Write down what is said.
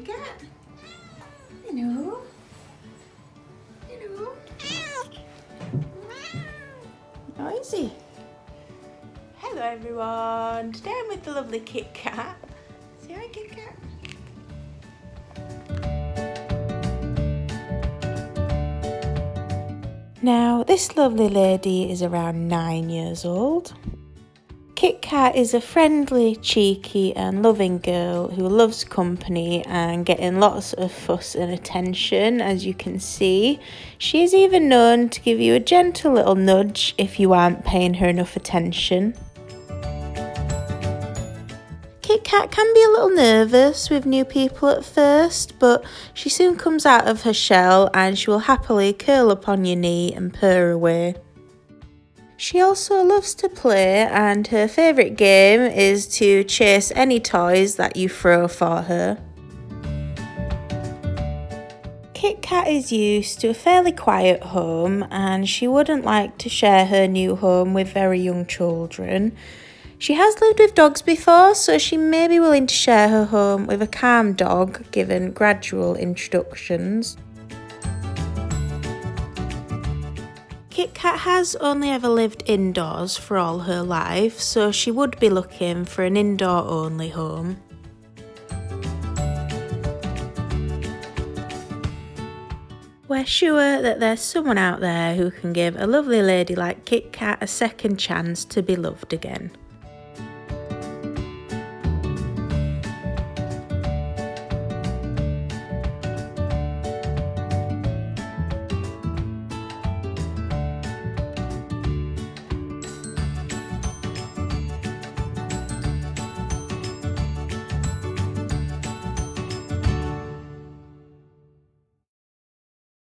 Kitkat. Hello. Hello. Noisy. Hello everyone. Today I'm with the lovely Kitkat. Say hi, Kitkat. Now, this lovely lady is around 9 years old. Kitkat is a friendly, cheeky and loving girl who loves company and getting lots of fuss and attention, as you can see. She is even known to give you a gentle little nudge if you aren't paying her enough attention. Kitkat can be a little nervous with new people at first, but she soon comes out of her shell and she will happily curl up on your knee and purr away. She also loves to play, and her favourite game is to chase any toys that you throw for her. Kitkat is used to a fairly quiet home and she wouldn't like to share her new home with very young children. She has lived with dogs before, so she may be willing to share her home with a calm dog, given gradual introductions. Kitkat has only ever lived indoors for all her life, so she would be looking for an indoor-only home. We're sure that there's someone out there who can give a lovely lady like Kitkat a second chance to be loved again.